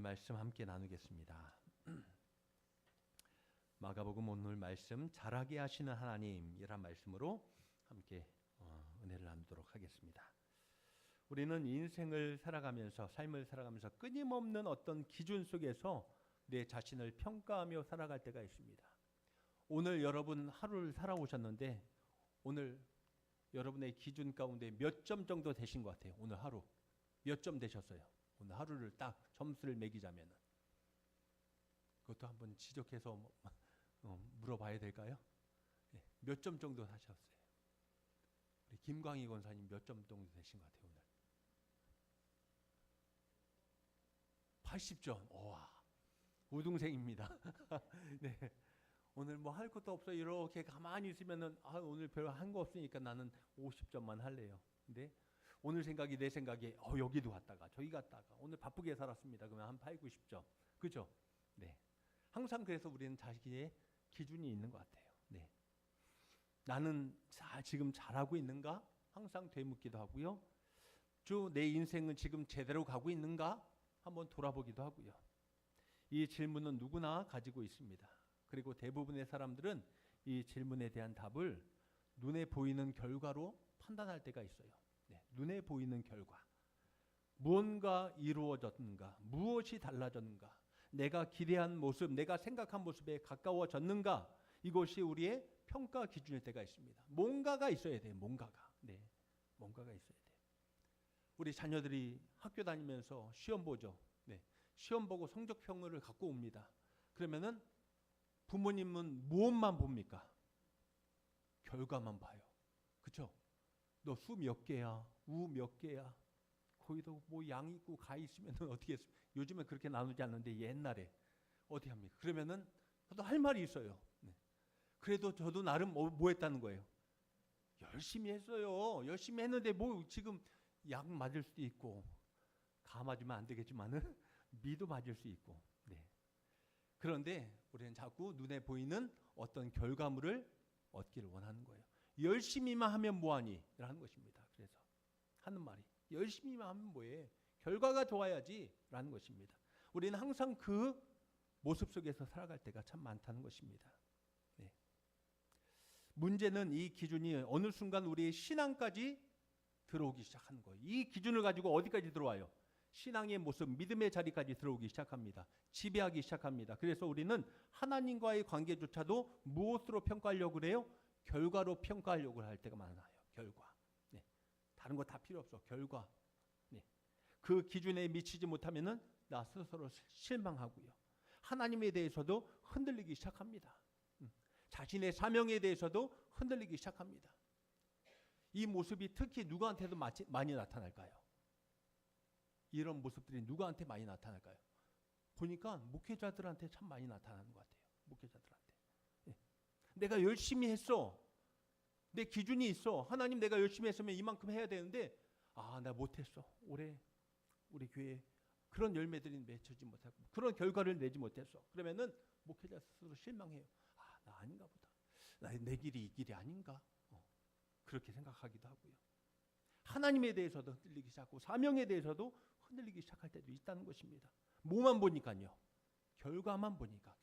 말씀 함께 나누겠습니다. 마가복음 오늘 말씀 잘하게 하시는 하나님이란 말씀으로 함께 은혜를 나누도록 하겠습니다. 우리는 인생을 살아가면서 삶을 살아가면서 끊임없는 어떤 기준 속에서 내 자신을 평가하며 살아갈 때가 있습니다. 오늘 여러분 하루를 살아오셨는데 오늘 여러분의 기준 가운데 몇 점 정도 되신 것 같아요? 오늘 하루 몇 점 되셨어요? 오늘 하루를 딱 점수를 매기자면 그것도 한번 지적해서 물어봐야 될까요? 네, 몇 점 정도 하셨어요? 우리 김광희 권사님 몇 점 정도 되신 것 같아요? 오늘 80점. 와, 우등생입니다. 네, 오늘 뭐 할 것도 없어 이렇게 가만히 있으면은 오늘 별로 한 거 없으니까 나는 50점만 할래요. 근데 오늘 생각이 내 생각에 여기도 갔다가 저기 갔다가 오늘 바쁘게 살았습니다. 그러면 한 8, 90점. 그죠? 네. 항상 그래서 우리는 자기의 기준이 있는 것 같아요. 네. 나는 지금 잘하고 있는가? 항상 되묻기도 하고요. 내 인생은 지금 제대로 가고 있는가? 한번 돌아보기도 하고요. 이 질문은 누구나 가지고 있습니다. 그리고 대부분의 사람들은 이 질문에 대한 답을 눈에 보이는 결과로 판단할 때가 있어요. 네, 눈에 보이는 결과. 무언가 이루어졌는가? 무엇이 달라졌는가? 내가 기대한 모습, 내가 생각한 모습에 가까워졌는가? 이것이 우리의 평가 기준일 때가 있습니다. 뭔가가 있어야 돼요. 뭔가가. 네, 뭔가가 있어야 돼요. 우리 자녀들이 학교 다니면서 시험 보죠. 네, 시험 보고 성적표를 갖고 옵니다. 그러면은 부모님은 무엇만 봅니까? 결과만 봐요. 그렇죠? 너 수 몇 개야? 우 몇 개야? 거기도 뭐 양 있고 가 있으면 어떻게 했어? 요즘은 그렇게 나누지 않는데 옛날에 어떻게 합니까? 그러면은 저도 할 말이 있어요. 네. 그래도 저도 나름 뭐 했다는 거예요? 열심히 했어요. 열심히 했는데 뭐 지금 약 맞을 수도 있고 가 맞으면 안 되겠지만은 미도 맞을 수 있고. 네. 그런데 우리는 자꾸 눈에 보이는 어떤 결과물을 얻기를 원하는 거예요. 열심히만 하면 뭐하니? 라는 것입니다. 그래서 하는 말이 열심히만 하면 뭐해? 결과가 좋아야지 라는 것입니다. 우리는 항상 그 모습 속에서 살아갈 때가 참 많다는 것입니다. 네. 문제는 이 기준이 어느 순간 우리의 신앙까지 들어오기 시작하는 거예요. 이 기준을 가지고 어디까지 들어와요? 신앙의 모습, 믿음의 자리까지 들어오기 시작합니다. 지배하기 시작합니다. 그래서 우리는 하나님과의 관계조차도 무엇으로 평가하려고 그래요? 결과로 평가하려고 할 때가 많아요. 결과. 네. 다른 거 다 필요 없어. 결과. 네. 그 기준에 미치지 못하면은 나 스스로 실망하고요. 하나님에 대해서도 흔들리기 시작합니다. 자신의 사명에 대해서도 흔들리기 시작합니다. 이 모습이 특히 누구한테도 많이 나타날까요? 이런 모습들이 누구한테 많이 나타날까요? 보니까 목회자들한테 참 많이 나타나는 것 같아요. 목회자들한테. 네. 내가 열심히 했어. 내 기준이 있어. 하나님 내가 열심히 했으면 이만큼 해야 되는데 나 못했어. 올해 우리 교회 그런 열매들이 맺히지 못하고 그런 결과를 내지 못했어. 그러면은 목회자 스스로 실망해요. 나 아닌가 보다. 내 길이 이 길이 아닌가? 그렇게 생각하기도 하고요. 하나님에 대해서도 흔들리기 시작하고 사명에 대해서도 흔들리기 시작할 때도 있다는 것입니다. 뭐만 보니까요. 결과만 보니까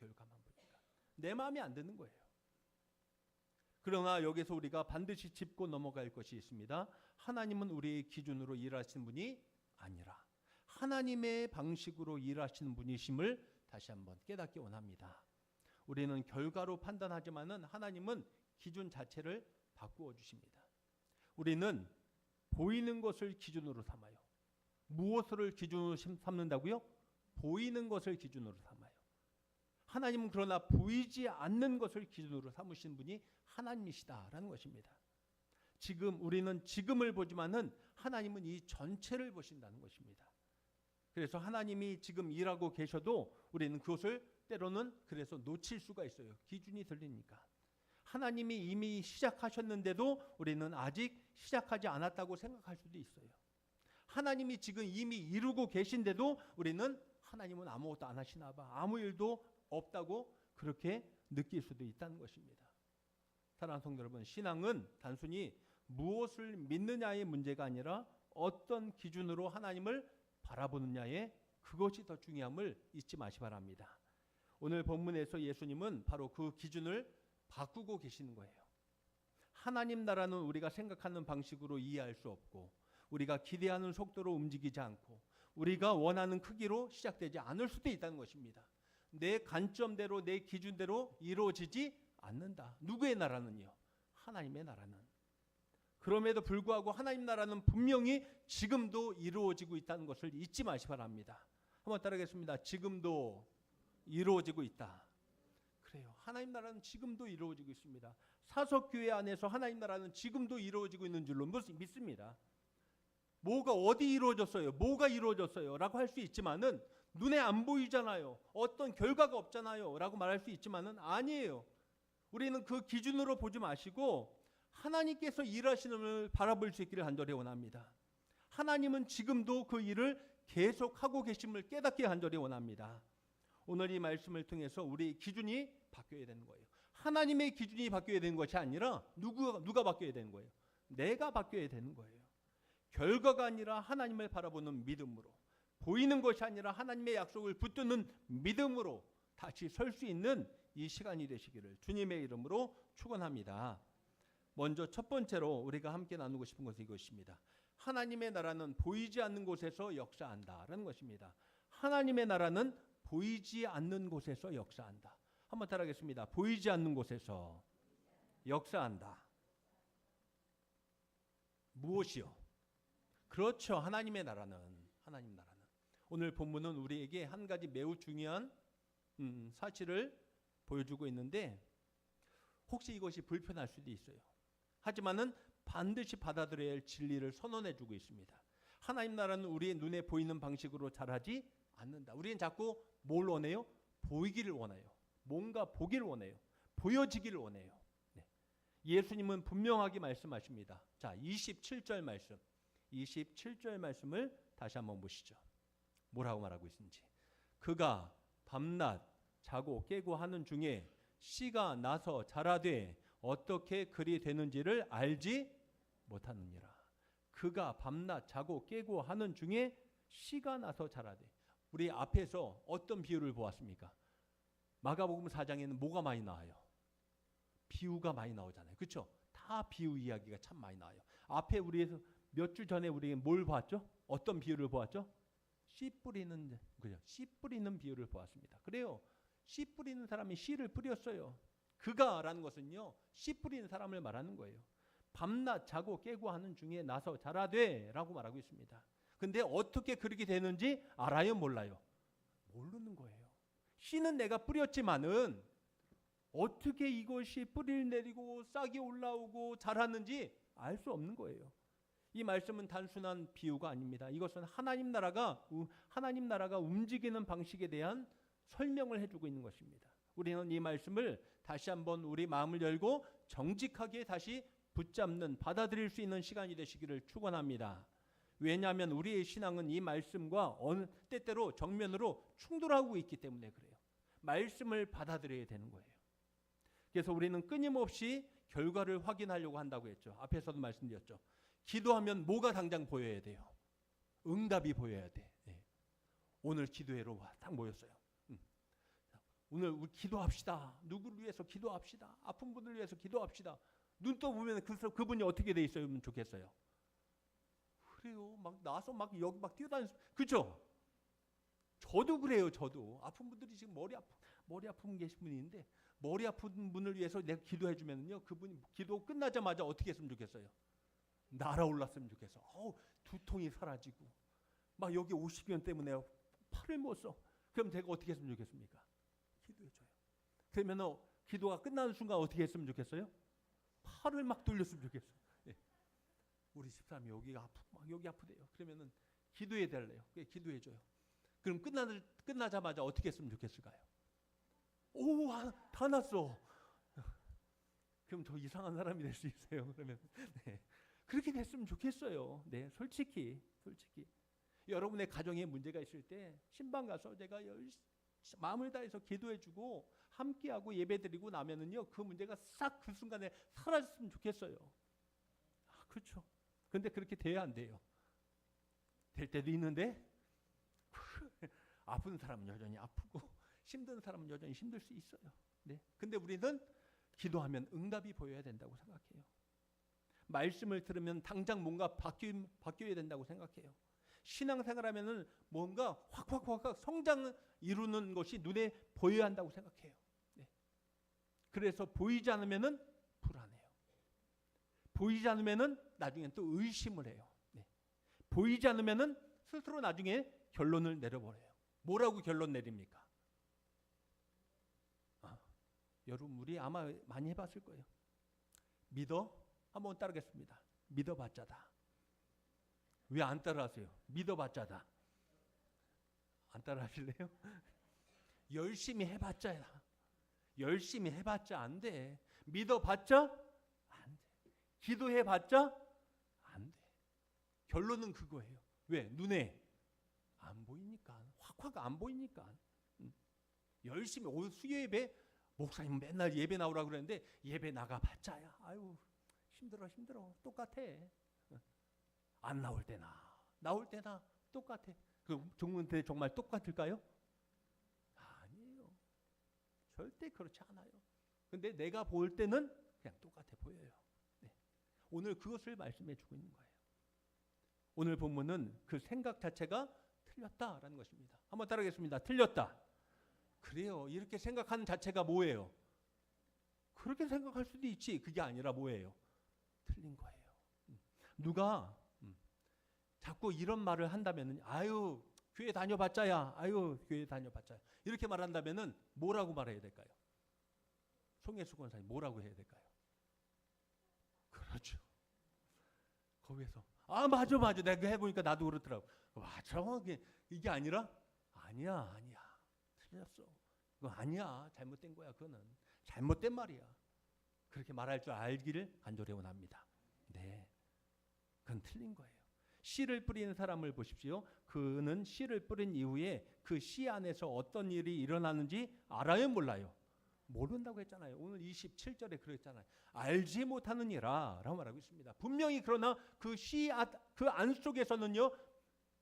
내 마음에 안 드는 거예요. 그러나 여기서 우리가 반드시 짚고 넘어갈 것이 있습니다. 하나님은 우리의 기준으로 일하시는 분이 아니라 하나님의 방식으로 일하시는 분이심을 다시 한번 깨닫기 원합니다. 우리는 결과로 판단하지만은 하나님은 기준 자체를 바꾸어 주십니다. 우리는 보이는 것을 기준으로 삼아요. 무엇을 기준으로 삼는다고요? 보이는 것을 기준으로 삼아요. 하나님은 그러나 보이지 않는 것을 기준으로 삼으신 분이 하나님이시다라는 것입니다. 지금 우리는 지금을 보지만은 하나님은 이 전체를 보신다는 것입니다. 그래서 하나님이 지금 일하고 계셔도 우리는 그것을 때로는 그래서 놓칠 수가 있어요. 기준이 들리니까. 하나님이 이미 시작하셨는데도 우리는 아직 시작하지 않았다고 생각할 수도 있어요. 하나님이 지금 이미 이루고 계신데도 우리는 하나님은 아무것도 안 하시나 봐. 아무 일도 없다고 그렇게 느낄 수도 있다는 것입니다. 사랑하는 성도 여러분, 신앙은 단순히 무엇을 믿느냐의 문제가 아니라 어떤 기준으로 하나님을 바라보느냐의 그것이 더 중요함을 잊지 마시 바랍니다. 오늘 본문에서 예수님은 바로 그 기준을 바꾸고 계시는 거예요. 하나님 나라는 우리가 생각하는 방식으로 이해할 수 없고, 우리가 기대하는 속도로 움직이지 않고, 우리가 원하는 크기로 시작되지 않을 수도 있다는 것입니다. 내 관점대로, 내 기준대로 이루어지지 않는다. 누구의 나라는요? 하나님의 나라는. 그럼에도 불구하고 하나님 나라는 분명히 지금도 이루어지고 있다는 것을 잊지 마시 바랍니다. 한번 따라하겠습니다. 지금도 이루어지고 있다. 그래요. 하나님 나라는 지금도 이루어지고 있습니다. 사석교회 안에서 하나님 나라는 지금도 이루어지고 있는 줄로 믿습니다. 뭐가 어디 이루어졌어요? 뭐가 이루어졌어요? 라고 할 수 있지만은 눈에 안 보이잖아요. 어떤 결과가 없잖아요. 라고 말할 수 있지만은 아니에요. 우리는 그 기준으로 보지 마시고 하나님께서 일하시는 걸 바라볼 수 있기를 간절히 원합니다. 하나님은 지금도 그 일을 계속하고 계심을 깨닫게 간절히 원합니다. 오늘 이 말씀을 통해서 우리 기준이 바뀌어야 되는 거예요. 하나님의 기준이 바뀌어야 되는 것이 아니라 누가 바뀌어야 되는 거예요? 내가 바뀌어야 되는 거예요. 결과가 아니라 하나님을 바라보는 믿음으로, 보이는 것이 아니라 하나님의 약속을 붙드는 믿음으로 다시 설 수 있는 이 시간이 되시기를 주님의 이름으로 축원합니다. 먼저 첫 번째로 우리가 함께 나누고 싶은 것은 이것입니다. 하나님의 나라는 보이지 않는 곳에서 역사한다라는 것입니다. 하나님의 나라는 보이지 않는 곳에서 역사한다. 한번 따라하겠습니다. 보이지 않는 곳에서 역사한다. 무엇이요? 그렇죠. 하나님 나라는. 오늘 본문은 우리에게 한 가지 매우 중요한 사실을 보여주고 있는데, 혹시 이것이 불편할 수도 있어요. 하지만은 반드시 받아들여야 할 진리를 선언해주고 있습니다. 하나님 나라는 우리의 눈에 보이는 방식으로 자라지 않는다. 우리는 자꾸 뭘 원해요? 보이기를 원해요. 뭔가 보기를 원해요. 보여지기를 원해요. 네. 예수님은 분명하게 말씀하십니다. 자, 27절 말씀. 27절 말씀을 다시 한번 보시죠. 뭐라고 말하고 있는지. 그가 밤낮 자고 깨고 하는 중에 씨가 나서 자라되 어떻게 그리 되는지를 알지 못하느니라. 그가 밤낮 자고 깨고 하는 중에 씨가 나서 자라되. 우리 앞에서 어떤 비유를 보았습니까? 마가복음 4장에는 뭐가 많이 나와요? 비유가 많이 나오잖아요. 그렇죠? 다 비유 이야기가 참 많이 나와요. 앞에 우리에서 몇 주 전에 우리가 뭘 보았죠? 어떤 비유를 보았죠? 씨 뿌리는, 그죠? 씨 뿌리는 비유를 보았습니다. 그래요. 씨 뿌리는 사람이 씨를 뿌렸어요. 그가라는 것은요, 씨 뿌리는 사람을 말하는 거예요. 밤낮 자고 깨고 하는 중에 나서 자라되라고 말하고 있습니다. 근데 어떻게 그렇게 되는지 알아요, 몰라요? 모르는 거예요. 씨는 내가 뿌렸지만은 어떻게 이것이 뿌리를 내리고 싹이 올라오고 자랐는지 알 수 없는 거예요. 이 말씀은 단순한 비유가 아닙니다. 이것은 하나님 나라가 움직이는 방식에 대한 설명을 해주고 있는 것입니다. 우리는 이 말씀을 다시 한번 우리 마음을 열고 정직하게 다시 붙잡는, 받아들일 수 있는 시간이 되시기를 축원합니다. 왜냐하면 우리의 신앙은 이 말씀과 어느 때때로 정면으로 충돌하고 있기 때문에 그래요. 말씀을 받아들여야 되는 거예요. 그래서 우리는 끊임없이 결과를 확인하려고 한다고 했죠. 앞에서도 말씀드렸죠. 기도하면 뭐가 당장 보여야 돼요? 응답이 보여야 돼. 네. 오늘 기도회로 딱 모였어요. 오늘 우리 기도합시다. 누구를 위해서 기도합시다. 아픈 분들을 위해서 기도합시다. 눈 떠보면 그분이 어떻게 돼 있으면 좋겠어요? 그래요. 막 나서 막 여기 막 뛰어다니면서, 그렇죠? 저도 그래요. 저도 아픈 분들이 지금 머리 아픈 계신 분이 있는데, 머리 아픈 분을 위해서 내가 기도해 주면요, 그분이 기도 끝나자마자 어떻게 했으면 좋겠어요? 날아올랐으면 좋겠어. 두통이 사라지고 막 여기 50년 때문에 팔을 못 써. 그럼 제가 어떻게 했으면 좋겠습니까? 기도해줘요. 그러면 기도가 끝나는 순간 어떻게 했으면 좋겠어요? 팔을 막 돌렸으면 좋겠어요. 예. 우리 집사람이 여기 아프대요. 그러면은 기도해 달래요. 기도해줘요. 그럼 끝나자마자 어떻게 했으면 좋겠을까요? 오, 다 났어. 그럼 더 이상한 사람이 될 수 있어요. 그러면 네. 그렇게 됐으면 좋겠어요. 네, 솔직히 여러분의 가정에 문제가 있을 때 신방 가서 제가 마음을 다해서 기도해주고 함께하고 예배드리고 나면은요, 그 문제가 싹 그 순간에 사라졌으면 좋겠어요. 그렇죠. 그런데 그렇게 돼야 안 돼요. 될 때도 있는데 아픈 사람은 여전히 아프고 힘든 사람은 여전히 힘들 수 있어요. 네. 근데 우리는 기도하면 응답이 보여야 된다고 생각해요. 말씀을 들으면 당장 뭔가 바뀌어야 된다고 생각해요. 신앙생활하면은 뭔가 확 성장을 이루는 것이 눈에 보여야 한다고 생각해요. 네. 그래서 보이지 않으면은 불안해요. 보이지 않으면은 나중에 또 의심을 해요. 네. 보이지 않으면은 스스로 나중에 결론을 내려버려요. 뭐라고 결론 내립니까? 여러분 우리 아마 많이 해봤을 거예요. 믿어? 한번 따르겠습니다. 믿어봤자다. 왜 안 따라하세요? 믿어봤자다. 안 따라하실래요? 열심히 해봤자야. 열심히 해봤자 안 돼. 믿어봤자 안 돼. 기도해봤자 안 돼. 결론은 그거예요. 왜? 눈에 안 보이니까. 확 안 보이니까. 열심히 오늘 수요 예배 목사님 맨날 예배 나오라고 그랬는데 예배 나가봤자야. 아유 힘들어. 똑같아. 안 나올 때나 똑같아. 그 정말 똑같을까요? 아니에요. 절대 그렇지 않아요. 근데 내가 볼 때는 그냥 똑같아 보여요. 네. 오늘 그것을 말씀해 주고 있는 거예요. 오늘 본문은 그 생각 자체가 틀렸다라는 것입니다. 한번 따라하겠습니다. 틀렸다. 그래요. 이렇게 생각하는 자체가 뭐예요? 그렇게 생각할 수도 있지. 그게 아니라 뭐예요? 틀린 거예요. 누가 자꾸 이런 말을 한다면은 아유 교회 다녀봤자야. 아유 교회 다녀봤자야. 이렇게 말한다면은 뭐라고 말해야 될까요? 송혜수 권사님 뭐라고 해야 될까요? 그렇죠. 거기에서 맞아 내가 해보니까 나도 그렇더라고. 맞아. 이게 아니라 아니야. 틀렸어. 그거 아니야. 잘못된 거야. 그거는 잘못된 말이야. 그렇게 말할 줄 알기를 간절히 원합니다. 네, 그건 틀린 거예요. 씨를 뿌리는 사람을 보십시오. 그는 씨를 뿌린 이후에 그 씨 안에서 어떤 일이 일어나는지 알아요, 몰라요? 모른다고 했잖아요. 오늘 27절에 그랬잖아요. 알지 못하는 이라 라고 말하고 있습니다. 분명히 그러나 그 씨 그 안 속에서는요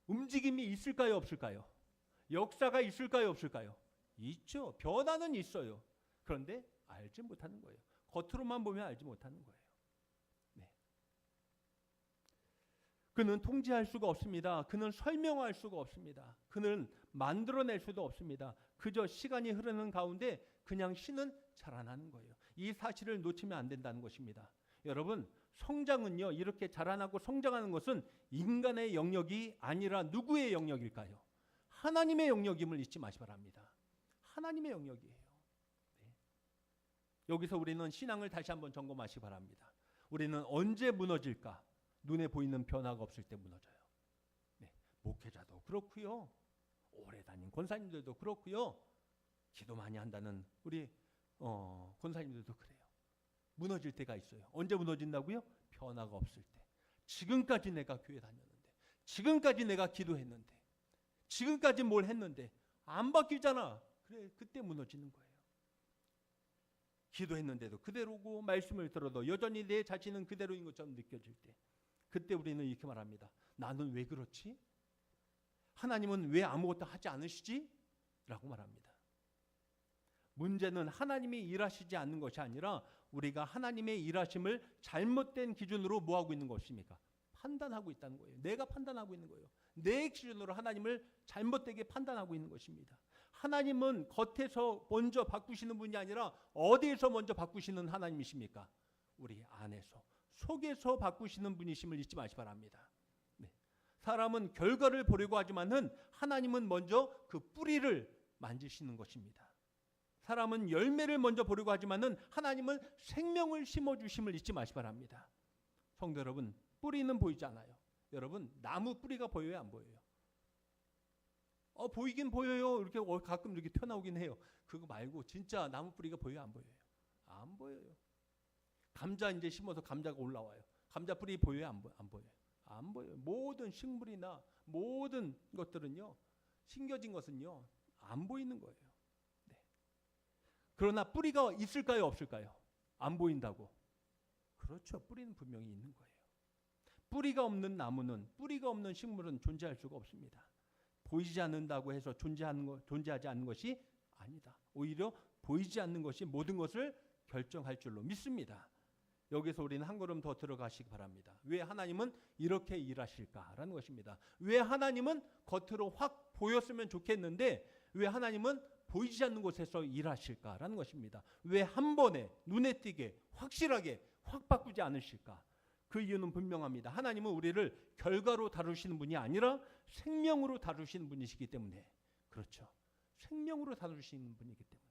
움직임이 있을까요, 없을까요? 역사가 있을까요, 없을까요? 있죠. 변화는 있어요. 그런데 알지 못하는 거예요. 겉으로만 보면 알지 못하는 거예요. 네. 그는 통제할 수가 없습니다. 그는 설명할 수가 없습니다. 그는 만들어낼 수도 없습니다. 그저 시간이 흐르는 가운데 그냥 씨는 자라나는 거예요. 이 사실을 놓치면 안 된다는 것입니다. 여러분, 성장은요, 이렇게 자라나고 성장하는 것은 인간의 영역이 아니라 누구의 영역일까요? 하나님의 영역임을 잊지 마시 바랍니다. 하나님의 영역이에요. 네. 여기서 우리는 신앙을 다시 한번 점검하시 바랍니다. 우리는 언제 무너질까? 눈에 보이는 변화가 없을 때 무너져요. 네. 목회자도 그렇고요. 오래 다닌 권사님들도 그렇고요. 기도 많이 한다는 우리 권사님들도 그래요. 무너질 때가 있어요. 언제 무너진다고요? 변화가 없을 때. 지금까지 내가 교회 다녔는데, 지금까지 내가 기도했는데, 지금까지 뭘 했는데 안 바뀌잖아. 그래, 그때 무너지는 거예요. 기도했는데도 그대로고 말씀을 들어도 여전히 내 자신은 그대로인 것처럼 느껴질 때, 그때 우리는 이렇게 말합니다. 나는 왜 그렇지? 하나님은 왜 아무것도 하지 않으시지? 라고 말합니다. 문제는 하나님이 일하시지 않는 것이 아니라 우리가 하나님의 일하심을 잘못된 기준으로 뭐하고 있는 것입니까? 판단하고 있다는 거예요. 내가 판단하고 있는 거예요. 내 기준으로 하나님을 잘못되게 판단하고 있는 것입니다. 하나님은 겉에서 먼저 바꾸시는 분이 아니라 어디에서 먼저 바꾸시는 하나님이십니까? 우리 안에서, 속에서 바꾸시는 분이심을 잊지 마시 바랍니다. 네. 사람은 결과를 보려고 하지만은 하나님은 먼저 그 뿌리를 만지시는 것입니다. 사람은 열매를 먼저 보려고 하지만은 하나님은 생명을 심어주심을 잊지 마시 바랍니다. 성도 여러분, 뿌리는 보이지 않아요. 여러분, 나무 뿌리가 보여요, 안 보여요? 보이긴 보여요. 이렇게 가끔 이렇게 튀어나오긴 해요. 그거 말고 진짜 나무 뿌리가 보여요, 안 보여요? 안 보여요. 감자 이제 심어서 감자가 올라와요. 감자 뿌리 보여요, 안 보여요? 안 보여요. 모든 식물이나 모든 것들은요, 심겨진 것은요, 안 보이는 거예요. 네. 그러나 뿌리가 있을까요, 없을까요? 안 보인다고. 그렇죠. 뿌리는 분명히 있는 거예요. 뿌리가 없는 나무는, 뿌리가 없는 식물은 존재할 수가 없습니다. 보이지 않는다고 해서 존재하지 않는 것이 아니다. 오히려 보이지 않는 것이 모든 것을 결정할 줄로 믿습니다. 여기서 우리는 한 걸음 더 들어가시기 바랍니다. 왜 하나님은 이렇게 일하실까라는 것입니다. 왜 하나님은 겉으로 확 보였으면 좋겠는데 왜 하나님은 보이지 않는 곳에서 일하실까라는 것입니다. 왜 한 번에 눈에 띄게 확실하게 확 바꾸지 않으실까? 그 이유는 분명합니다. 하나님은 우리를 결과로 다루시는 분이 아니라 생명으로 다루시는 분이시기 때문에. 그렇죠. 생명으로 다루시는 분이기 때문에.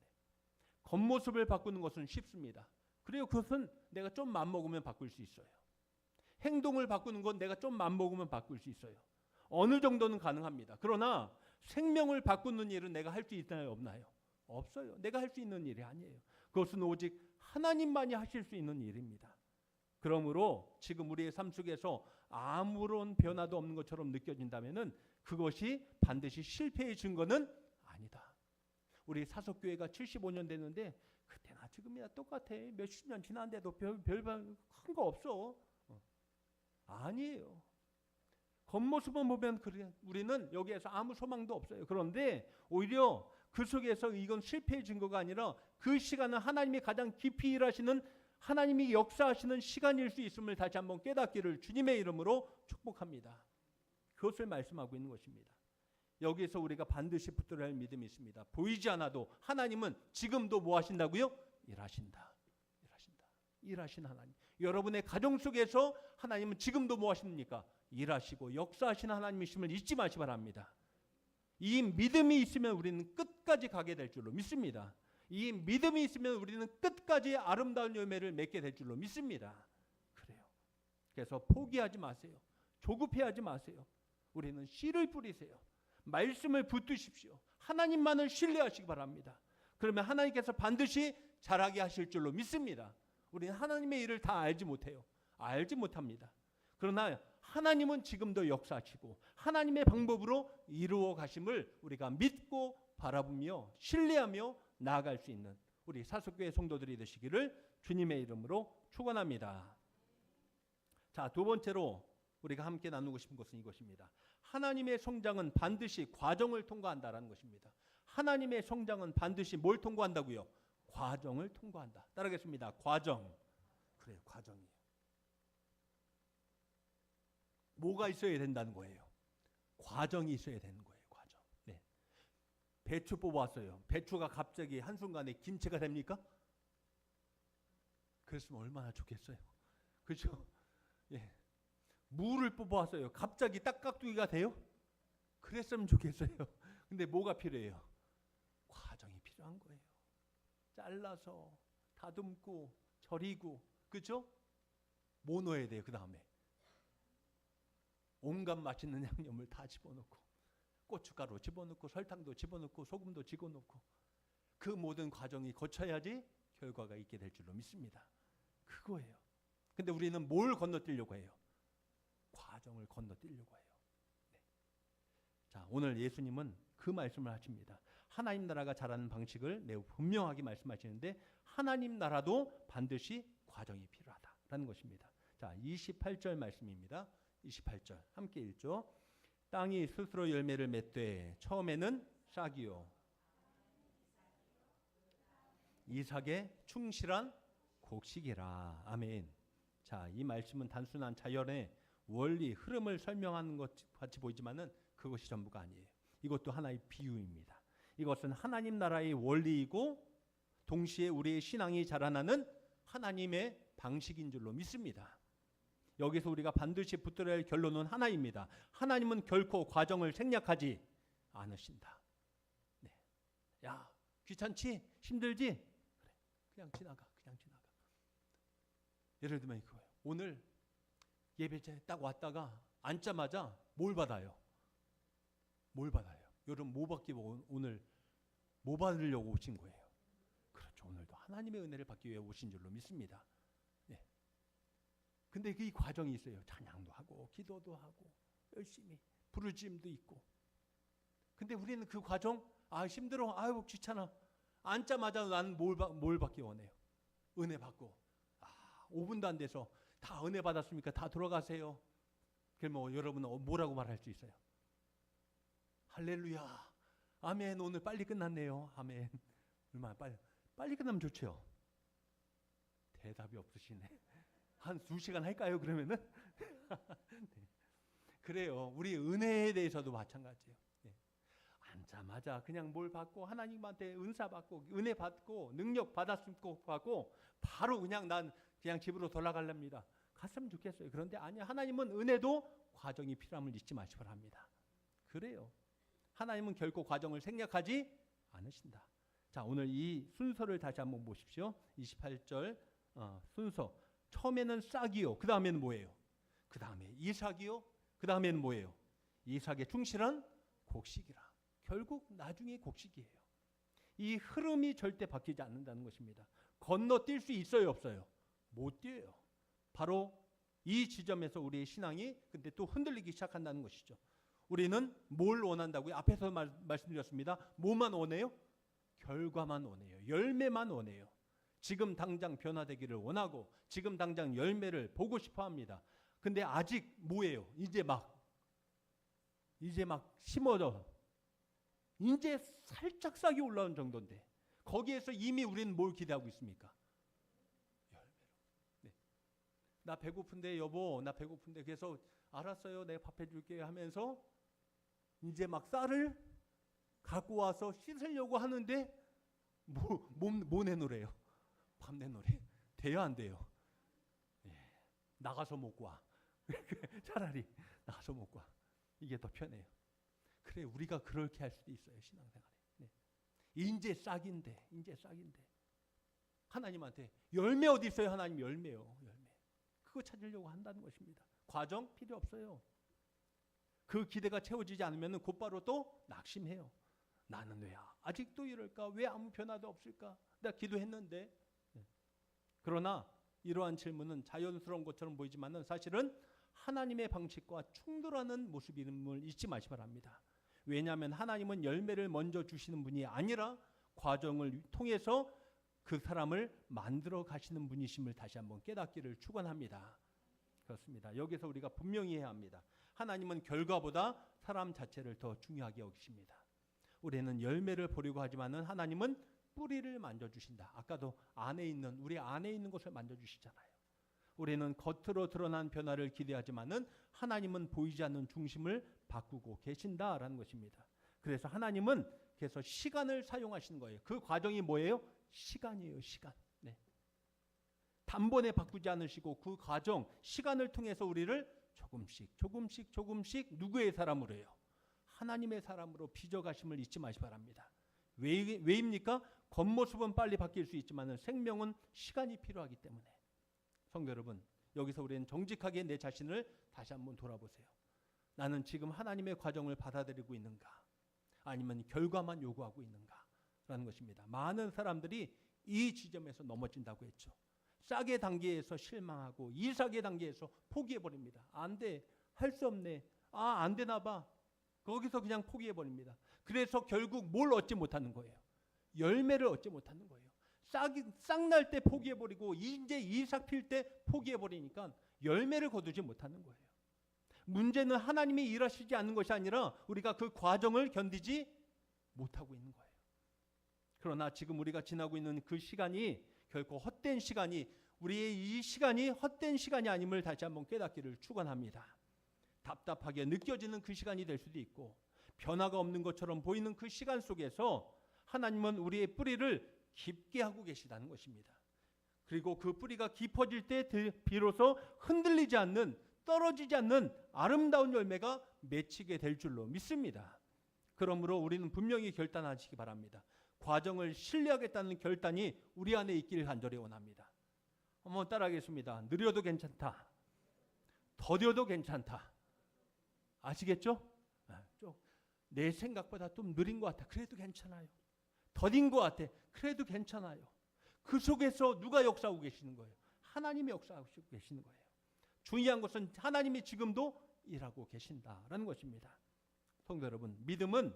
겉모습을 바꾸는 것은 쉽습니다. 그래요. 그것은 내가 좀 맘먹으면 바꿀 수 있어요. 행동을 바꾸는 건 내가 좀 맘먹으면 바꿀 수 있어요. 어느 정도는 가능합니다. 그러나 생명을 바꾸는 일은 내가 할 수 있나요? 없나요? 없어요. 내가 할 수 있는 일이 아니에요. 그것은 오직 하나님만이 하실 수 있는 일입니다. 그러므로 지금 우리의 삶 속에서 아무런 변화도 없는 것처럼 느껴진다면은 그것이 반드시 실패의 증거는 아니다. 우리 사석교회가 75년 됐는데 그때나 지금이나 똑같아. 몇십 년 지났는데도 별반 큰 거 없어. 아니에요. 겉모습만 보면 그래. 우리는 여기에서 아무 소망도 없어요. 그런데 오히려 그 속에서 이건 실패의 증거가 아니라 그 시간은 하나님이 가장 깊이 일하시는 하나님이 역사하시는 시간일 수 있음을 다시 한번 깨닫기를 주님의 이름으로 축복합니다. 그것을 말씀하고 있는 것입니다. 여기서 우리가 반드시 붙들어야 할 믿음이 있습니다. 보이지 않아도 하나님은 지금도 뭐 하신다고요? 일하신다. 일하신 하나님. 여러분의 가정 속에서 하나님은 지금도 뭐 하십니까? 일하시고 역사하시는 하나님이심을 잊지 마시기 바랍니다. 이 믿음이 있으면 우리는 끝까지 가게 될 줄로 믿습니다. 이 믿음이 있으면 우리는 끝까지 아름다운 열매를 맺게 될 줄로 믿습니다. 그래요. 그래서 포기하지 마세요. 조급해하지 마세요. 우리는 씨를 뿌리세요. 말씀을 붙드십시오. 하나님만을 신뢰하시기 바랍니다. 그러면 하나님께서 반드시 잘하게 하실 줄로 믿습니다. 우리는 하나님의 일을 다 알지 못해요. 알지 못합니다. 그러나 하나님은 지금도 역사하시고 하나님의 방법으로 이루어 가심을 우리가 믿고 바라보며 신뢰하며 나아갈 수 있는 우리 사석교회 성도들이 되시기를 주님의 이름으로 축원합니다. 자, 두 번째로 우리가 함께 나누고 싶은 것은 이것입니다. 하나님의 성장은 반드시 과정을 통과한다라는 것입니다. 하나님의 성장은 반드시 뭘 통과한다고요? 과정을 통과한다. 따라하겠습니다. 과정. 그래요. 과정이에요. 뭐가 있어야 된다는 거예요? 과정이 있어야 되는 거예요. 과정. 네. 배추 뽑아왔어요. 배추가 갑자기 한순간에 김치가 됩니까? 그랬으면 얼마나 좋겠어요. 그렇죠? 예. 무를 뽑아왔어요. 갑자기 딱깍두기가 돼요? 그랬으면 좋겠어요. 근데 뭐가 필요해요? 과정이 필요한 거예요. 잘라서 다듬고 절이고, 그렇죠? 뭐 넣어야 돼요? 그 다음에 온갖 맛있는 양념을 다 집어넣고 고춧가루 집어넣고 설탕도 집어넣고 소금도 집어넣고 그 모든 과정이 거쳐야지 결과가 있게 될 줄로 믿습니다. 그거예요. 근데 우리는 뭘 건너뛰려고 해요? 과정을 건너뛰려고 해요. 네. 자, 오늘 예수님은 그 말씀을 하십니다. 하나님 나라가 자라는 방식을 매우 분명하게 말씀하시는데 하나님 나라도 반드시 과정이 필요하다라는 것입니다. 자, 28절 말씀입니다. 28절 함께 읽죠. 땅이 스스로 열매를 맺되 처음에는 싹이요 이삭의 충실한 곡식이라. 아멘. 자, 이 말씀은 단순한 자연의 원리 흐름을 설명하는 것 같이 보이지만은 그것이 전부가 아니에요. 이것도 하나의 비유입니다. 이것은 하나님 나라의 원리이고 동시에 우리의 신앙이 자라나는 하나님의 방식인 줄로 믿습니다. 여기서 우리가 반드시 붙들어야 할 결론은 하나입니다. 하나님은 결코 과정을 생략하지 않으신다. 네. 야, 귀찮지? 힘들지? 그래, 그냥 지나가. 예를 들면 이거예요. 오늘 예배자에 딱 왔다가 앉자마자 뭘 받아요? 여러분 뭐 받기 오늘 뭐 받으려고 오신 거예요? 그렇죠. 오늘도 하나님의 은혜를 받기 위해 오신 줄로 믿습니다. 네. 근데 이 과정이 있어요. 찬양도 하고 기도도 하고 열심히 부르짖음도 있고. 근데 우리는 그 과정 힘들어. 아유 귀찮아. 앉자마자 나는 뭘 받기 원해요? 은혜 받고. 5분도 안 돼서 다 은혜 받았습니까? 다 돌아가세요. 그러면 여러분은 뭐라고 말할 수 있어요? 할렐루야. 아멘. 오늘 빨리 끝났네요. 아멘. 얼마나 빨리 끝나면 좋죠. 대답이 없으시네. 한 2시간 할까요, 그러면은? 네. 그래요. 우리 은혜에 대해서도 마찬가지예요. 네. 앉자마자 그냥 뭘 받고 하나님한테 은사 받고 은혜 받고 능력 받았으면 받고 바로 난 그냥 집으로 돌아가렵니다. 갔으면 좋겠어요. 그런데 아니야. 하나님은 은혜도 과정이 필요함을 잊지 마시기 바랍니다. 그래요. 하나님은 결코 과정을 생략하지 않으신다. 자, 오늘 이 순서를 다시 한번 보십시오. 28절 순서. 처음에는 싹이요. 그 다음에는 뭐예요? 그 다음에 이삭이요. 그 다음에는 뭐예요? 이삭의 충실한 곡식이라. 결국 나중에 곡식이에요. 이 흐름이 절대 바뀌지 않는다는 것입니다. 건너뛸 수 있어요, 없어요? 못 뛰어요. 바로 이 지점에서 우리의 신앙이 근데 또 흔들리기 시작한다는 것이죠. 우리는 뭘 원한다고요? 앞에서 말씀드렸습니다. 뭐만 원해요? 결과만 원해요. 열매만 원해요. 지금 당장 변화되기를 원하고 지금 당장 열매를 보고 싶어 합니다. 근데 아직 뭐예요? 이제 막 심어져. 이제 살짝 싹이 올라온 정도인데 거기에서 이미 우리는 뭘 기대하고 있습니까? 열매로. 네. 나 배고픈데 여보, 나 배고픈데 그래서 알았어요. 내가 밥 해줄게 하면서 이제 막 쌀을 갖고 와서 씻으려고 하는데 뭐 내놓으래요? 밥 내놓으래. 돼요, 안 돼요? 예. 나가서 먹고 와. 차라리 나가서 먹고 와. 이게 더 편해요. 그래, 우리가 그렇게 할 수도 있어요, 신앙생활에. 네. 이제 싹인데. 하나님한테 열매 어디 있어요? 하나님 열매요. 열매. 그거 찾으려고 한다는 것입니다. 과정 필요 없어요. 그 기대가 채워지지 않으면 곧바로 또 낙심해요. 나는 왜 아직도 이럴까? 왜 아무 변화도 없을까? 내가 기도했는데. 네. 그러나 이러한 질문은 자연스러운 것처럼 보이지만 사실은 하나님의 방식과 충돌하는 모습임을 잊지 마시기 바랍니다. 왜냐하면 하나님은 열매를 먼저 주시는 분이 아니라 과정을 통해서 그 사람을 만들어 가시는 분이심을 다시 한번 깨닫기를 축원합니다. 그렇습니다. 여기서 우리가 분명히 해야 합니다. 하나님은 결과보다 사람 자체를 더 중요하게 여기십니다. 우리는 열매를 보려고 하지만은 하나님은 뿌리를 만져주신다. 아까도 우리 안에 있는 것을 만져주시잖아요. 우리는 겉으로 드러난 변화를 기대하지만은 하나님은 보이지 않는 중심을 바꾸고 계신다라는 것입니다. 그래서 하나님은 그래서 시간을 사용하시는 거예요. 그 과정이 뭐예요? 시간이에요, 시간. 네. 단번에 바꾸지 않으시고 그 과정, 시간을 통해서 우리를 조금씩 누구의 사람으로 해요? 하나님의 사람으로 빚어가심을 잊지 마시기 바랍니다. 왜입니까? 겉모습은 빨리 바뀔 수 있지만 생명은 시간이 필요하기 때문에. 성도 여러분, 여기서 우리는 정직하게 내 자신을 다시 한번 돌아보세요. 나는 지금 하나님의 과정을 받아들이고 있는가? 아니면 결과만 요구하고 있는가? 라는 것입니다. 많은 사람들이 이 지점에서 넘어진다고 했죠. 싹의 단계에서 실망하고 이삭의 단계에서 포기해버립니다. 안 돼. 할 수 없네. 안 되나 봐. 거기서 그냥 포기해버립니다. 그래서 결국 뭘 얻지 못하는 거예요? 열매를 얻지 못하는 거예요. 싹 날 때 포기해버리고 이제 이삭 필 때 포기해버리니까 열매를 거두지 못하는 거예요. 문제는 하나님이 일하시지 않는 것이 아니라 우리가 그 과정을 견디지 못하고 있는 거예요. 그러나 지금 우리가 지나고 있는 그 시간이 결코 헛된 시간이 우리의 이 시간이 헛된 시간이 아님을 다시 한번 깨닫기를 축원합니다. 답답하게 느껴지는 그 시간이 될 수도 있고 변화가 없는 것처럼 보이는 그 시간 속에서 하나님은 우리의 뿌리를 깊게 하고 계시다는 것입니다. 그리고 그 뿌리가 깊어질 때 비로소 흔들리지 않는 떨어지지 않는 아름다운 열매가 맺히게 될 줄로 믿습니다. 그러므로 우리는 분명히 결단하시기 바랍니다. 과정을 신뢰하겠다는 결단이 우리 안에 있기를 간절히 원합니다. 한번 따라하겠습니다. 느려도 괜찮다. 더뎌도 괜찮다. 아시겠죠? 내 생각보다 좀 느린 것 같아. 그래도 괜찮아요. 더딘 것 같아. 그래도 괜찮아요. 그 속에서 누가 역사하고 계시는 거예요? 하나님이 역사하고 계시는 거예요. 중요한 것은 하나님이 지금도 일하고 계신다라는 것입니다. 성도 여러분, 믿음은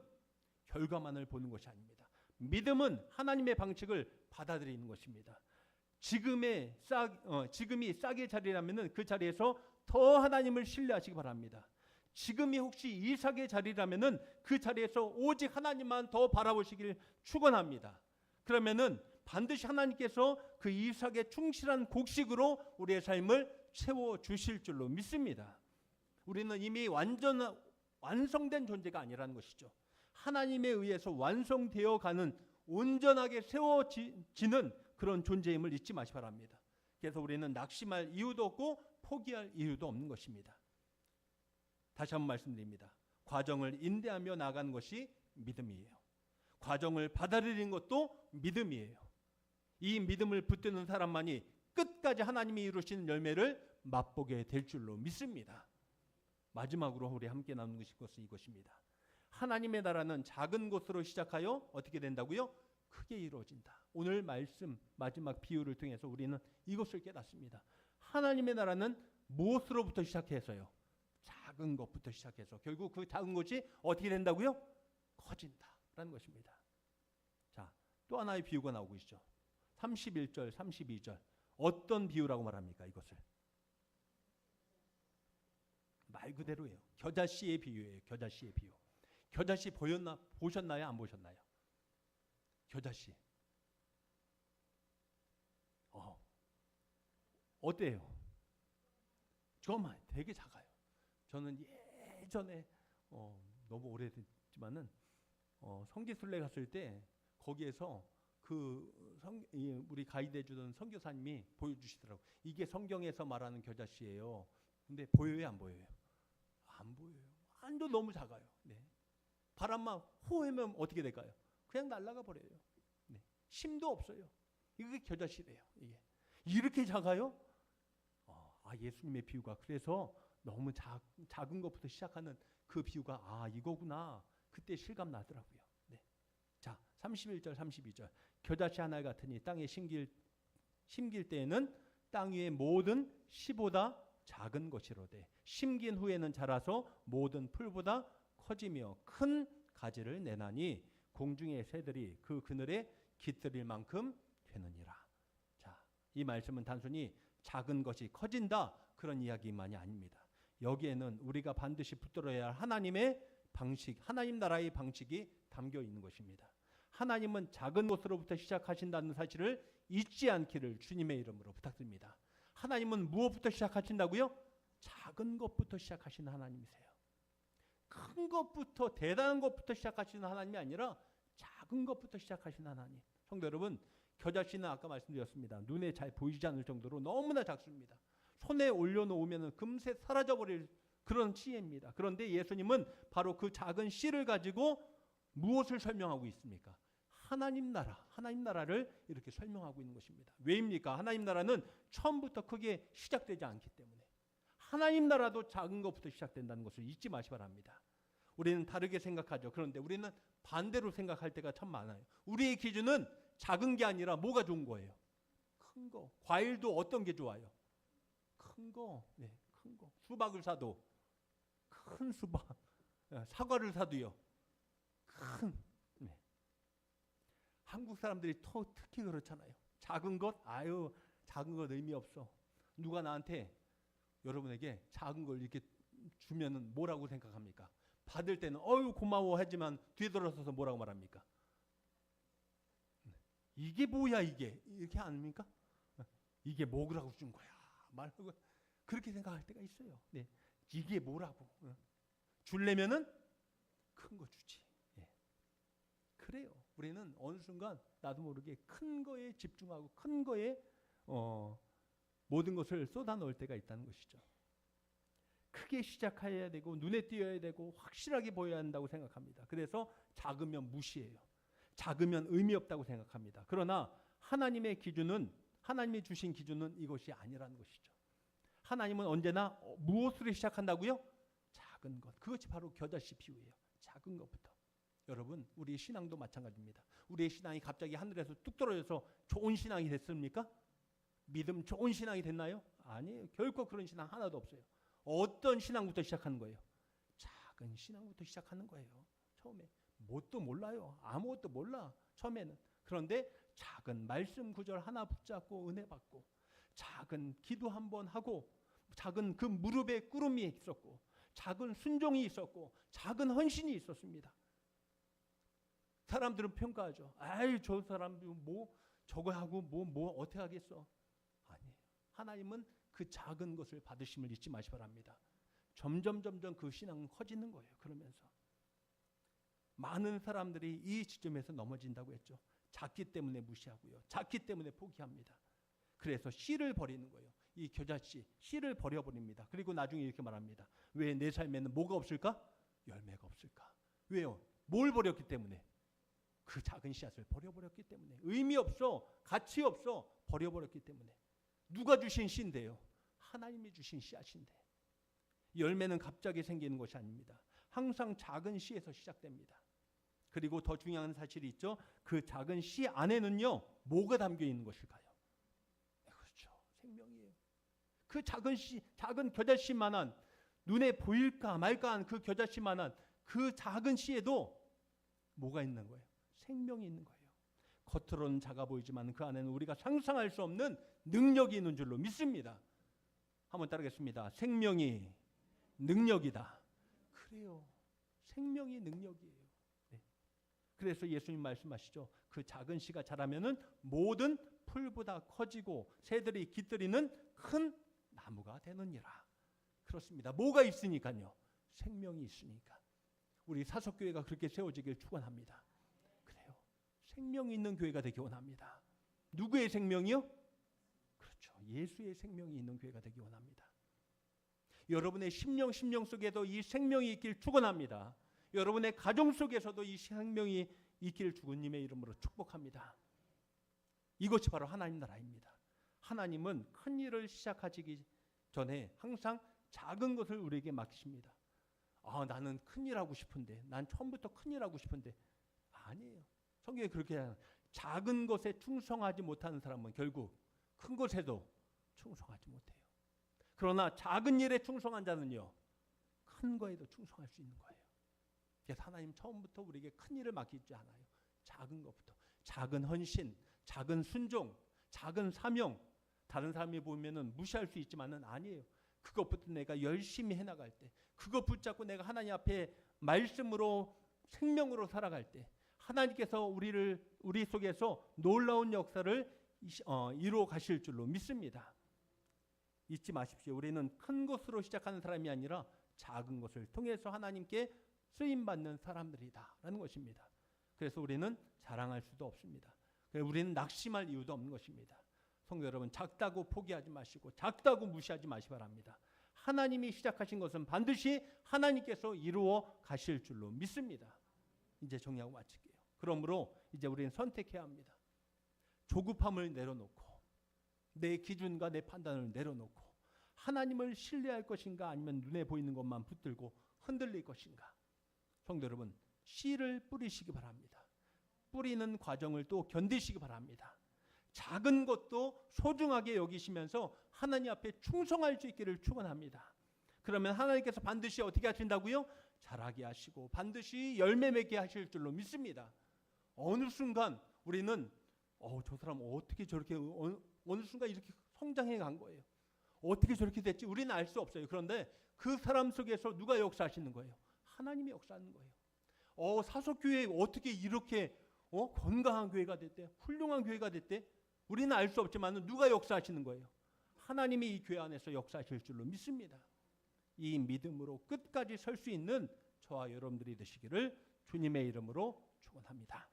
결과만을 보는 것이 아닙니다. 믿음은 하나님의 방식을 받아들이는 것입니다. 지금이 싹의 자리라면 그 자리에서 더 하나님을 신뢰하시기 바랍니다. 지금이 혹시 이삭의 자리라면은 그 자리에서 오직 하나님만 더 바라보시길 축원합니다. 그러면은 반드시 하나님께서 그 이삭의 충실한 곡식으로 우리의 삶을 채워 주실 줄로 믿습니다. 우리는 이미 완성된 존재가 아니라는 것이죠. 하나님에 의해서 완성되어 가는 온전하게 세워지는 그런 존재임을 잊지 마시 바랍니다. 그래서 우리는 낙심할 이유도 없고 포기할 이유도 없는 것입니다. 다시 한번 말씀드립니다. 과정을 인내하며 나가는 것이 믿음이에요. 과정을 받아들이는 것도 믿음이에요. 이 믿음을 붙드는 사람만이 끝까지 하나님이 이루시는 열매를 맛보게 될 줄로 믿습니다. 마지막으로 우리 함께 나누는 것은 이것입니다. 하나님의 나라는 작은 것으로 시작하여 어떻게 된다고요? 크게 이루어진다. 오늘 말씀 마지막 비유를 통해서 우리는 이것을 깨닫습니다. 하나님의 나라는 무엇으로부터 시작해서요? 작은 것부터 시작해서 결국 그 작은 것이 어떻게 된다고요? 커진다라는 것입니다. 자, 또 하나의 비유가 나오고 있죠. 31절, 32절. 어떤 비유라고 말합니까? 이것을. 말 그대로예요. 겨자씨의 비유예요. 겨자씨의 비유. 겨자씨 보셨나요? 안 보셨나요? 겨자씨. 어때요? 정말 되게 작아요. 저는 예전에 너무 오래됐지만은 성지순례 갔을 때 거기에서 우리 가이드 해주던 선교사님이 보여주시더라고요. 이게 성경에서 말하는 겨자씨예요. 근데 보여요, 안 보여요? 안 보여요. 완전 너무 작아요. 네. 바람만 호해면 어떻게 될까요? 그냥 날아가 버려요. 네. 힘도 없어요. 이게 겨자씨래요. 이게 이렇게 작아요? 예수님의 비유가 그래서 너무 작은 것부터 시작하는 그 비유가 이거구나. 그때 실감 나더라고요. 네. 자, 31절, 32절. 겨자씨 하나 같으니 땅에 심길 때에는 땅 위의 모든 씨보다 작은 것이로되 심긴 후에는 자라서 모든 풀보다 커지며 큰 가지를 내나니 공중의 새들이 그 그늘에 깃들일 만큼 되느니라. 자, 이 말씀은 단순히 작은 것이 커진다 그런 이야기만이 아닙니다. 여기에는 우리가 반드시 붙들어야 할 하나님의 방식, 하나님 나라의 방식이 담겨 있는 것입니다. 하나님은 작은 것으로부터 시작하신다는 사실을 잊지 않기를 주님의 이름으로 부탁드립니다. 하나님은 무엇부터 시작하신다고요? 작은 것부터 시작하시는 하나님이세요. 큰 것부터 대단한 것부터 시작하시는 하나님이 아니라 작은 것부터 시작하시는 하나님. 성도 여러분, 겨자씨는 아까 말씀드렸습니다. 눈에 잘 보이지 않을 정도로 너무나 작습니다. 손에 올려놓으면 금세 사라져버릴 그런 씨입니다. 그런데 예수님은 바로 그 작은 씨를 가지고 무엇을 설명하고 있습니까? 하나님 나라를 이렇게 설명하고 있는 것입니다. 왜입니까? 하나님 나라는 처음부터 크게 시작되지 않기 때문에. 하나님 나라도 작은 것부터 시작된다는 것을 잊지 마시 바랍니다. 우리는 다르게 생각하죠. 그런데 우리는 반대로 생각할 때가 참 많아요. 우리의 기준은 작은 게 아니라 뭐가 좋은 거예요? 큰 거. 과일도 어떤 게 좋아요? 큰 거. 네, 큰 거. 수박을 사도 큰 수박. 사과를 사도요. 큰. 네. 한국 사람들이 특히 그렇잖아요. 작은 것? 작은 것 의미 없어. 누가 나한테 여러분에게 작은 걸 이렇게 주면은 뭐라고 생각합니까? 받을 때는 고마워 하지만 뒤돌아서서 뭐라고 말합니까? 이게 뭐야 이게? 이렇게 아닙니까? 이게 뭐라고 준 거야? 말하고 그렇게 생각할 때가 있어요. 네. 이게 뭐라고? 줄래면은 큰 거 주지. 네. 그래요. 우리는 어느 순간 나도 모르게 큰 거에 집중하고 큰 거에 모든 것을 쏟아 넣을 때가 있다는 것이죠. 크게 시작해야 되고 눈에 띄어야 되고 확실하게 보여야 한다고 생각합니다. 그래서 작으면 무시해요. 작으면 의미 없다고 생각합니다. 그러나 하나님의 기준은, 하나님이 주신 기준은 이것이 아니라는 것이죠. 하나님은 언제나 무엇으로 시작한다고요? 작은 것. 그것이 바로 겨자씨 비유예요. 작은 것부터. 여러분, 우리의 신앙도 마찬가지입니다. 우리의 신앙이 갑자기 하늘에서 뚝 떨어져서 좋은 신앙이 됐습니까? 믿음 좋은 신앙이 됐나요? 아니에요. 결코 그런 신앙 하나도 없어요. 어떤 신앙부터 시작하는 거예요? 작은 신앙부터 시작하는 거예요. 처음에 뭣도 몰라요. 아무것도 몰라. 처음에는. 그런데 작은 말씀 구절 하나 붙잡고 은혜 받고 작은 기도 한번 하고 작은 그 무릎에 꿇음이 있었고 작은 순종이 있었고 작은 헌신이 있었습니다. 사람들은 평가하죠. 아이, 저 사람 뭐 저거 하고 뭐 어떻게 하겠어? 아니에요. 하나님은 그 작은 것을 받으심을 잊지 마시 바랍니다. 점점 그 신앙은 커지는 거예요. 그러면서 많은 사람들이 이 지점에서 넘어진다고 했죠. 작기 때문에 무시하고요. 작기 때문에 포기합니다. 그래서 씨를 버리는 거예요. 이 겨자씨, 씨를 버려버립니다. 그리고 나중에 이렇게 말합니다. 왜 내 삶에는 뭐가 없을까? 열매가 없을까? 왜요? 뭘 버렸기 때문에? 그 작은 씨앗을 버려버렸기 때문에. 의미 없어, 가치 없어, 버려버렸기 때문에. 누가 주신 씨인데요? 하나님이 주신 씨앗인데. 열매는 갑자기 생기는 것이 아닙니다. 항상 작은 씨에서 시작됩니다. 그리고 더 중요한 사실이 있죠. 그 작은 씨 안에는요, 뭐가 담겨 있는 것일까요? 그렇죠, 생명이에요. 그 작은 씨, 작은 겨자씨만한, 눈에 보일까 말까한 그 겨자씨만한 그 작은 씨에도 뭐가 있는 거예요? 생명이 있는 거예요. 겉으로는 작아 보이지만 그 안에는 우리가 상상할 수 없는 능력이 있는 줄로 믿습니다. 한번 따르겠습니다. 생명이 능력이다. 그래요. 생명이 능력이에요. 네. 그래서 예수님 말씀하시죠. 그 작은 씨가 자라면은 모든 풀보다 커지고 새들이 깃들이는 큰 나무가 되느니라. 그렇습니다. 뭐가 있으니까요? 생명이 있으니까. 우리 사석교회가 그렇게 세워지길 축원합니다. 그래요. 생명이 있는 교회가 되기 원합니다. 누구의 생명이요? 그렇죠. 예수의 생명이 있는 교회가 되기 원합니다. 여러분의 심령 속에도 이 생명이 있길 축원합니다. 여러분의 가정 속에서도 이 생명이 있길 주님의 이름으로 축복합니다. 이것이 바로 하나님 나라입니다. 하나님은 큰 일을 시작하시기 전에 항상 작은 것을 우리에게 맡기십니다. 나는 큰 일 하고 싶은데, 난 처음부터 큰 일 하고 싶은데. 아니에요. 성경에 그렇게 작은 것에 충성하지 못하는 사람은 결국 큰 것에도 충성하지 못해요. 그러나 작은 일에 충성한 자는요, 큰 거에도 충성할 수 있는 거예요. 그래서 하나님 처음부터 우리에게 큰 일을 맡기지 않아요. 작은 것부터. 작은 헌신, 작은 순종, 작은 사명. 다른 사람이 보면은 무시할 수 있지만은 아니에요. 그것부터 내가 열심히 해나갈 때, 그것 붙잡고 내가 하나님 앞에 말씀으로 생명으로 살아갈 때, 하나님께서 우리 속에서 놀라운 역사를 이루어 가실 줄로 믿습니다. 잊지 마십시오. 우리는 큰 것으로 시작하는 사람이 아니라 작은 것을 통해서 하나님께 쓰임받는 사람들이다라는 것입니다. 그래서 우리는 자랑할 수도 없습니다. 우리는 낙심할 이유도 없는 것입니다. 성도 여러분, 작다고 포기하지 마시고 작다고 무시하지 마시 바랍니다. 하나님이 시작하신 것은 반드시 하나님께서 이루어 가실 줄로 믿습니다. 이제 정리하고 마칠게요. 그러므로 이제 우리는 선택해야 합니다. 조급함을 내려놓고 내 기준과 내 판단을 내려놓고 하나님을 신뢰할 것인가, 아니면 눈에 보이는 것만 붙들고 흔들릴 것인가. 성도 여러분, 씨를 뿌리시기 바랍니다. 뿌리는 과정을 또 견디시기 바랍니다. 작은 것도 소중하게 여기시면서 하나님 앞에 충성할 수 있기를 축원합니다. 그러면 하나님께서 반드시 어떻게 하신다고요? 자라게 하시고 반드시 열매 맺게 하실 줄로 믿습니다. 어느 순간 우리는 저 사람 어떻게 저렇게 어느 순간 이렇게 성장해 간 거예요. 어떻게 저렇게 됐지? 우리는 알 수 없어요. 그런데 그 사람 속에서 누가 역사하시는 거예요? 하나님이 역사하는 거예요. 사석교회 어떻게 이렇게 건강한 교회가 됐대? 훌륭한 교회가 됐대? 우리는 알 수 없지만 누가 역사하시는 거예요? 하나님이 이 교회 안에서 역사하실 줄로 믿습니다. 이 믿음으로 끝까지 설 수 있는 저와 여러분들이 되시기를 주님의 이름으로 축원합니다.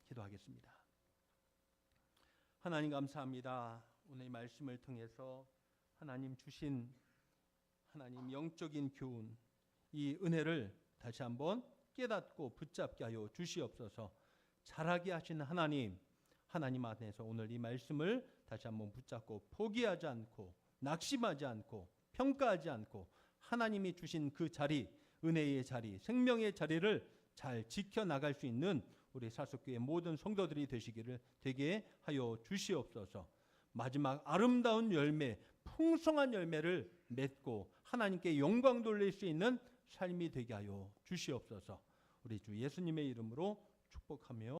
기도하겠습니다. 하나님 감사합니다. 오늘 이 말씀을 통해서 하나님 주신 하나님 영적인 교훈, 이 은혜를 다시 한번 깨닫고 붙잡게 하여 주시옵소서. 자라게 하신 하나님 안에서 오늘 이 말씀을 다시 한번 붙잡고 포기하지 않고 낙심하지 않고 평가하지 않고 하나님이 주신 그 자리, 은혜의 자리, 생명의 자리를 잘 지켜나갈 수 있는 우리 사석교회 모든 성도들이 되게 하여 주시옵소서. 마지막 아름다운 열매, 풍성한 열매를 맺고 하나님께 영광 돌릴 수 있는 삶이 되게 하여 주시옵소서. 우리 주 예수님의 이름으로 축복하며